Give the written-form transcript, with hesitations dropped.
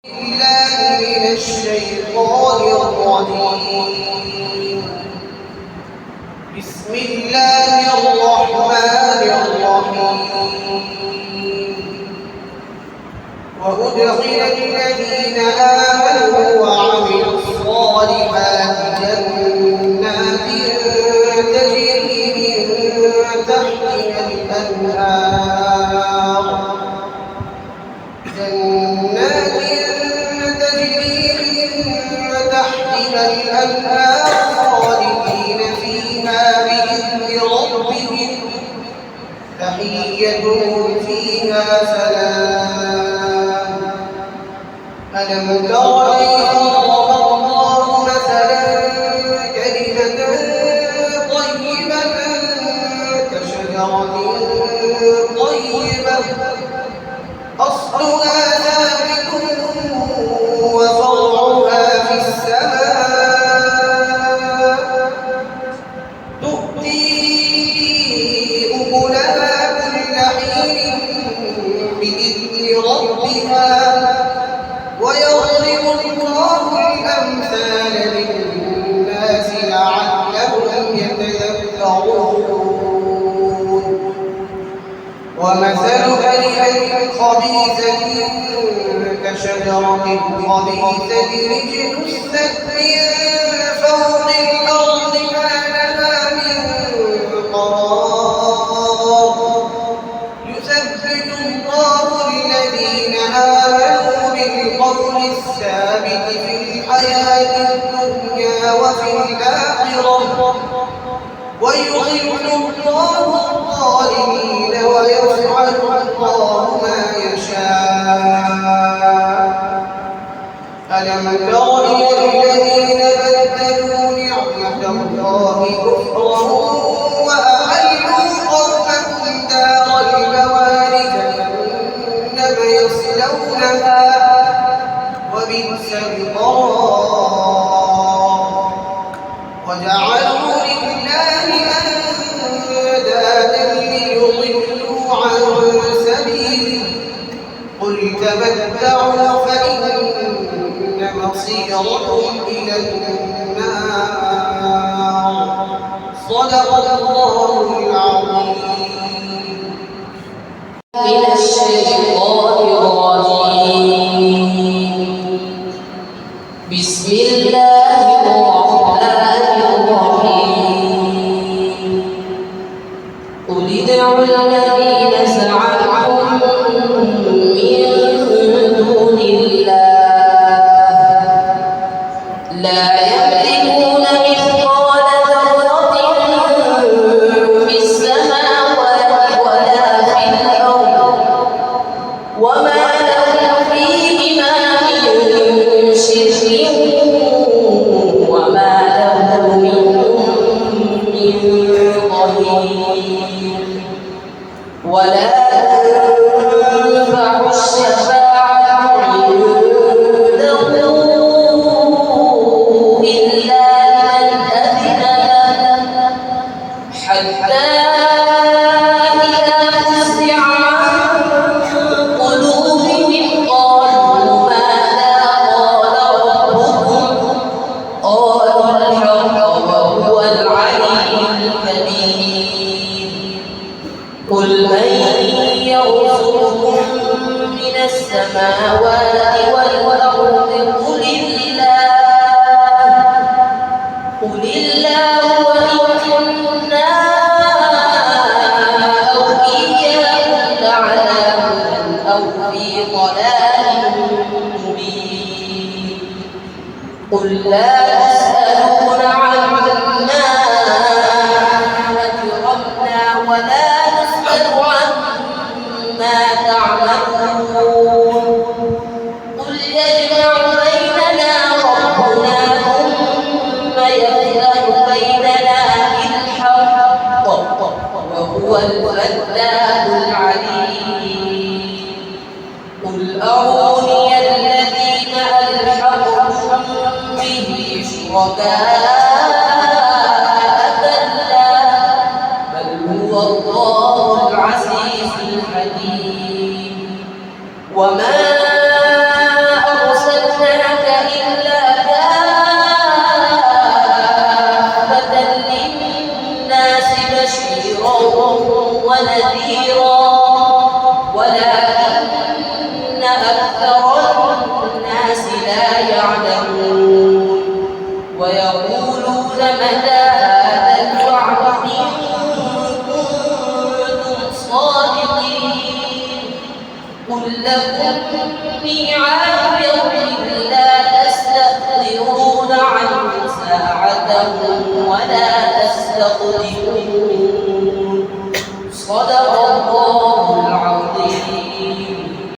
بالله من الشيطان الرجيم. بسم الله الرحمن الرحيم. وأدخل الذين آمنوا وعملوا الصالحات جنات تجري من تحتها الأنهار خالدين فيها بإذن ربهم تحيتهم فيها سلام. ألم تر كيف ضرب الله مثلا كلمة طيبة كشجرة طيبة أصلها ثابت وفرعها في السماء تؤتي أكلها كل حين بإذن ربها ويضرب الله الأمثال للناس لعلهم يتذكرون. ومثل كلمة خبيثة كشجرة خبيثة اجتثت من فوق الأرض ما لها من قرار. يثبت الله الذين آمنوا بالقول الثابت في الحياة الدنيا وفي الآخرة ويضل الله الظالمين ويفعل الله ما يشاء. ألم تر إلى الذين بدلوا نعمة الله كفرا وأحلوا قومهم دار البوار جهنم يصلونها وبئس القرار. وجعلوا لله أندادا ليضلوا عن سبيله قل تمتعوا فإن مصيركم إلى النار. صدق الله العظيم. من الشيطان الرجيم. بسم الله الرحمن الرحيم. قل ادعوا الذين زعمتم من دون الله لا يملكون مثقال ذرة في السماوات ولا في الأرض وما لهم فيهما من شرك وما له منهم من ظهير. ولا تنفع الشفاعة عنده إلا لمن أذن له حتى إذا فزع عن قلوبهم قالوا ماذا قال ربكم قالوا الحق وهو العلي الكبير. قل من يرزقكم من السماوات والأرض قل الله وإنا أو إياكم لعلى هدى أو في ضلال مبين. قل لا تسألون عما أجرمنا ولا نسأل عما تعملون. قل يجمع بيننا ربنا ثم يفتح بيننا بالحق وهو الفتاح العليم. قل أروني الذين ألحقتم به شركاء